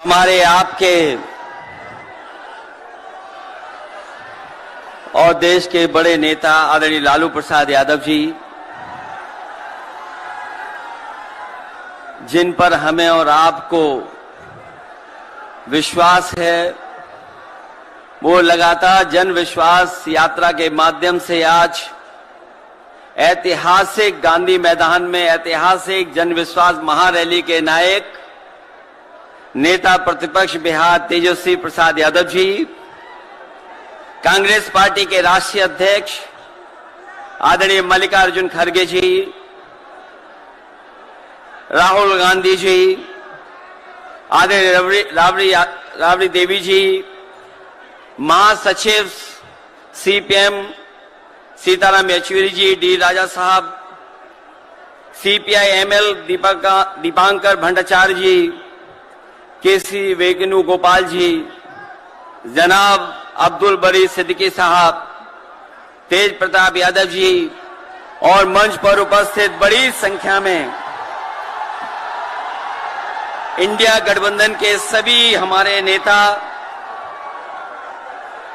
हमारे आपके और देश के बड़े नेता आदरणीय लालू प्रसाद यादव जी, जिन पर हमें और आपको विश्वास है, वो लगातार जन विश्वास यात्रा के माध्यम से आज ऐतिहासिक गांधी मैदान में ऐतिहासिक जन विश्वास महारैली के नायक नेता प्रतिपक्ष बिहार तेजस्वी प्रसाद यादव जी, कांग्रेस पार्टी के राष्ट्रीय अध्यक्ष आदरणीय मल्लिकार्जुन खड़गे जी, राहुल गांधी जी, आदरणीय राबड़ी देवी जी, महासचिव सीपीएम सीताराम येचुरी जी, डी राजा साहब, सीपीआई एमएल दीपांकर भट्टाचार्य जी, केसी वेणुगोपाल जी, जनाब अब्दुल बरी सिद्दीकी साहब, तेज प्रताप यादव जी और मंच पर उपस्थित बड़ी संख्या में इंडिया गठबंधन के सभी हमारे नेता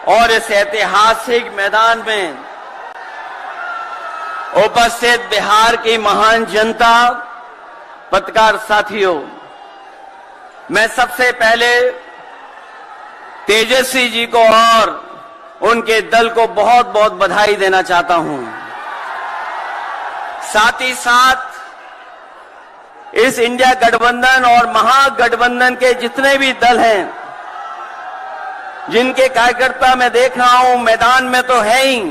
और इस ऐतिहासिक मैदान में उपस्थित बिहार की महान जनता, पत्रकार साथियों, मैं सबसे पहले तेजस्वी जी को और उनके दल को बहुत बहुत बधाई देना चाहता हूं। साथ ही साथ इस इंडिया गठबंधन और महागठबंधन के जितने भी दल हैं, जिनके कार्यकर्ता मैं देख रहा हूं मैदान में तो है ही,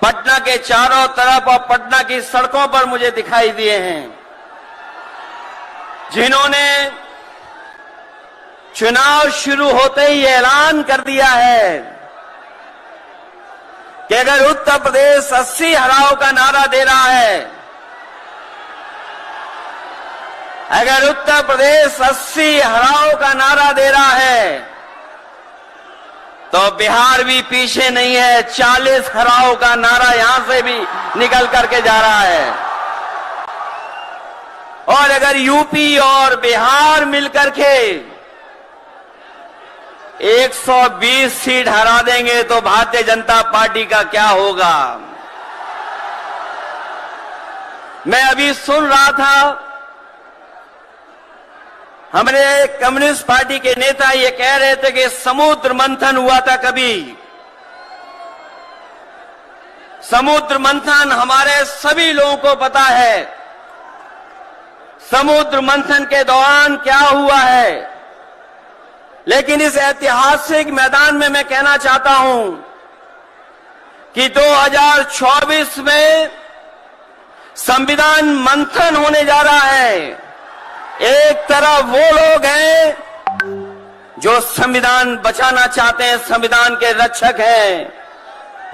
पटना के चारों तरफ और पटना की सड़कों पर मुझे दिखाई दिए हैं, जिन्होंने चुनाव शुरू होते ही ऐलान कर दिया है कि अगर उत्तर प्रदेश 80 हराओ का नारा दे रहा है, अगर उत्तर प्रदेश 80 हराओ का नारा दे रहा है, तो बिहार भी पीछे नहीं है। 40 हराओ का नारा यहां से भी निकल करके जा रहा है। और अगर यूपी और बिहार मिलकर के 120 सीट हरा देंगे तो भारतीय जनता पार्टी का क्या होगा। मैं अभी सुन रहा था, हमारे कम्युनिस्ट पार्टी के नेता ये कह रहे थे कि समुद्र मंथन हुआ था कभी। समुद्र मंथन हमारे सभी लोगों को पता है, समुद्र मंथन के दौरान क्या हुआ है। लेकिन इस ऐतिहासिक मैदान में मैं कहना चाहता हूं कि 2024 में संविधान मंथन होने जा रहा है। एक तरफ वो लोग हैं जो संविधान बचाना चाहते हैं, संविधान के रक्षक हैं,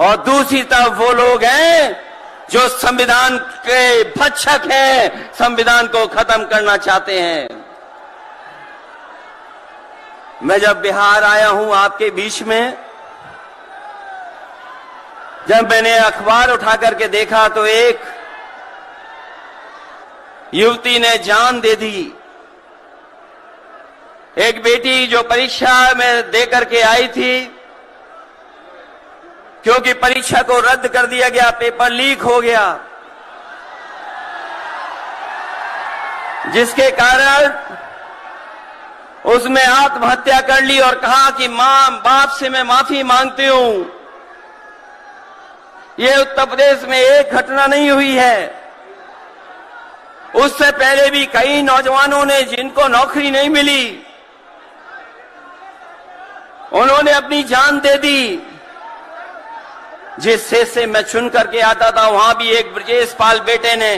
और दूसरी तरफ वो लोग हैं जो संविधान के भक्षक हैं, संविधान को खत्म करना चाहते हैं। मैं जब बिहार आया हूं आपके बीच में, जब मैंने अखबार उठा करके देखा तो एक युवती ने जान दे दी। एक बेटी जो परीक्षा में दे करके आई थी, क्योंकि परीक्षा को रद्द कर दिया गया, पेपर लीक हो गया, जिसके कारण उसने आत्महत्या कर ली और कहा कि मां बाप से मैं माफी मांगती हूं। ये उत्तर प्रदेश में एक घटना नहीं हुई है, उससे पहले भी कई नौजवानों ने, जिनको नौकरी नहीं मिली, उन्होंने अपनी जान दे दी। जिस शेर से मैं चुन करके आता था, वहां भी एक ब्रजेश पाल बेटे ने,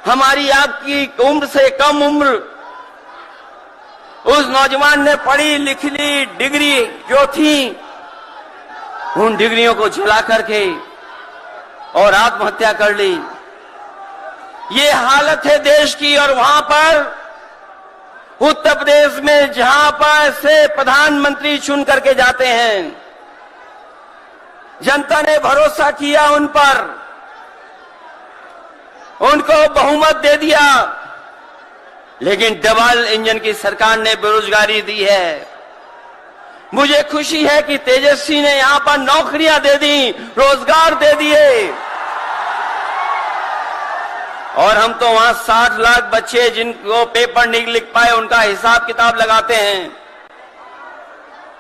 हमारी आपकी उम्र से कम उम्र, उस नौजवान ने पढ़ी लिख ली डिग्री जो थी, उन डिग्रियों को जला करके और आत्महत्या कर ली। ये हालत है देश की। और वहां पर उत्तर प्रदेश में जहां पर से प्रधानमंत्री चुन करके जाते हैं, जनता ने भरोसा किया उन पर, उनको बहुमत दे दिया, लेकिन डबल इंजन की सरकार ने बेरोजगारी दी है। मुझे खुशी है कि तेजस्वी ने यहां पर नौकरियां दे दी, रोजगार दे दिए। और हम तो वहां 60 लाख बच्चे जिनको पेपर नहीं लिख पाए उनका हिसाब किताब लगाते हैं।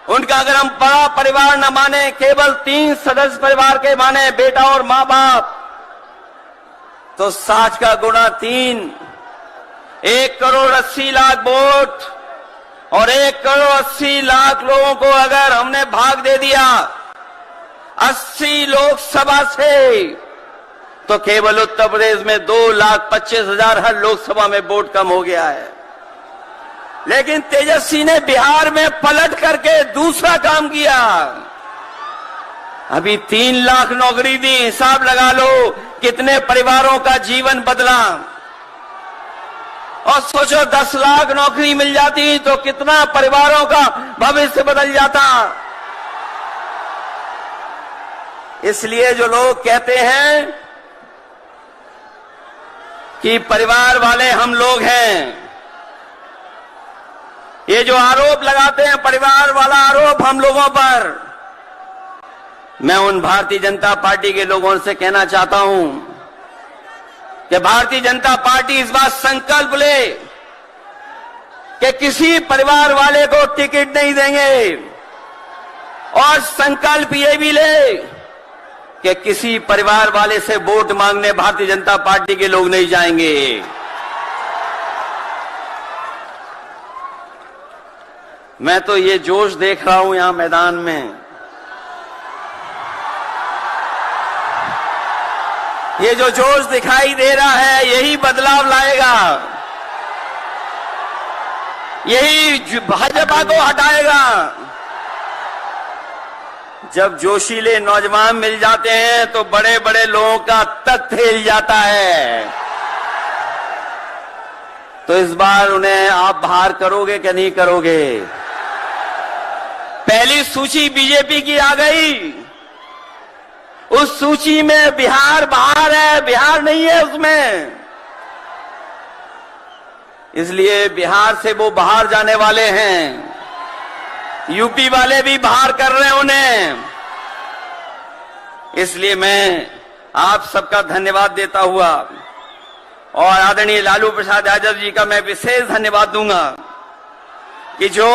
उनका अगर हम बड़ा परिवार न माने, केवल 3 सदस्य परिवार के माने, बेटा और मां बाप, तो 60 का गुणा 3, 1,80,00,000 वोट और 1,80,00,000 लोगों को अगर हमने भाग दे दिया 80 लोकसभा से, तो केवल उत्तर प्रदेश में 2,25,000 हर लोकसभा में वोट कम हो गया है। लेकिन तेजस्वी ने बिहार में पलट करके दूसरा काम किया। अभी 3 लाख नौकरी दी, हिसाब लगा लो कितने परिवारों का जीवन बदला। और सोचो 10 लाख नौकरी मिल जाती तो कितना परिवारों का भविष्य बदल जाता। इसलिए जो लोग कहते हैं कि परिवार वाले हम लोग हैं, ये जो आरोप लगाते हैं परिवार वाला आरोप हम लोगों पर, मैं उन भारतीय जनता पार्टी के लोगों से कहना चाहता हूं कि भारतीय जनता पार्टी इस बात संकल्प ले कि किसी परिवार वाले को टिकट नहीं देंगे, और संकल्प ये भी ले कि किसी परिवार वाले से वोट मांगने भारतीय जनता पार्टी के लोग नहीं जाएंगे। मैं तो ये जोश देख रहा हूं यहां मैदान में, ये जो जोश दिखाई दे रहा है यही बदलाव लाएगा, यही भाजपा को हटाएगा। जब जोशीले नौजवान मिल जाते हैं तो बड़े बड़े लोगों का तख्त हिल जाता है। तो इस बार उन्हें आप बाहर करोगे कि नहीं करोगे? पहली सूची बीजेपी की आ गई, उस सूची में बिहार बाहर है, बिहार नहीं है उसमें। इसलिए बिहार से वो बाहर जाने वाले हैं, यूपी वाले भी बाहर कर रहे हैं उन्हें। इसलिए मैं आप सबका धन्यवाद देता हुआ और आदरणीय लालू प्रसाद यादव जी का मैं विशेष धन्यवाद दूंगा कि जो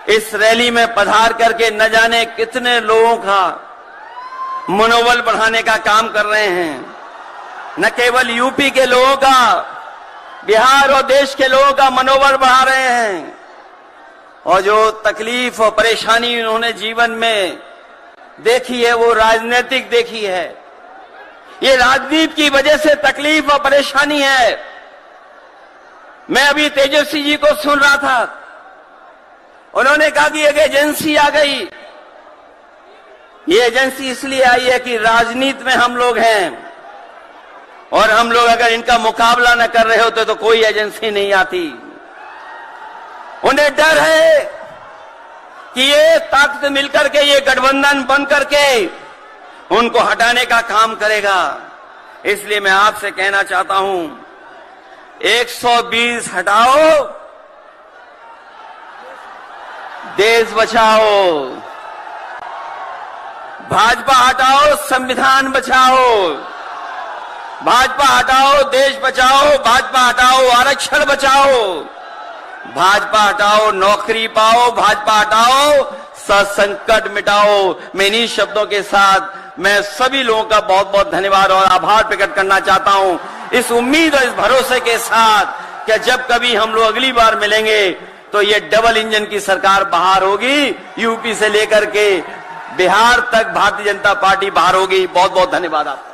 इस रैली में पधार करके न जाने कितने लोगों का मनोबल बढ़ाने का काम कर रहे हैं। न केवल यूपी के लोगों का, बिहार और देश के लोगों का मनोबल बढ़ा रहे हैं। और जो तकलीफ और परेशानी उन्होंने जीवन में देखी है वो राजनीतिक देखी है। ये राजनीति की वजह से तकलीफ और परेशानी है। मैं अभी तेजस्वी जी को सुन रहा था, उन्होंने कहा कि एक एजेंसी आ गई। ये एजेंसी इसलिए आई है कि राजनीति में हम लोग हैं और हम लोग अगर इनका मुकाबला न कर रहे होते तो कोई एजेंसी नहीं आती। उन्हें डर है कि ये ताकत मिलकर के, ये गठबंधन बन करके उनको हटाने का काम करेगा। इसलिए मैं आपसे कहना चाहता हूं 120 हटाओ, देश बचाओ। भाजपा हटाओ, संविधान बचाओ। भाजपा हटाओ, देश बचाओ। भाजपा हटाओ, आरक्षण बचाओ। भाजपा हटाओ, नौकरी पाओ। भाजपा हटाओ, संकट मिटाओ। मैं इन्हीं शब्दों के साथ मैं सभी लोगों का बहुत बहुत धन्यवाद और आभार प्रकट करना चाहता हूं, इस उम्मीद और इस भरोसे के साथ कि जब कभी हम लोग अगली बार मिलेंगे तो ये डबल इंजन की सरकार बाहर होगी, यूपी से लेकर के बिहार तक भारतीय जनता पार्टी बाहर होगी। बहुत बहुत धन्यवाद आपका।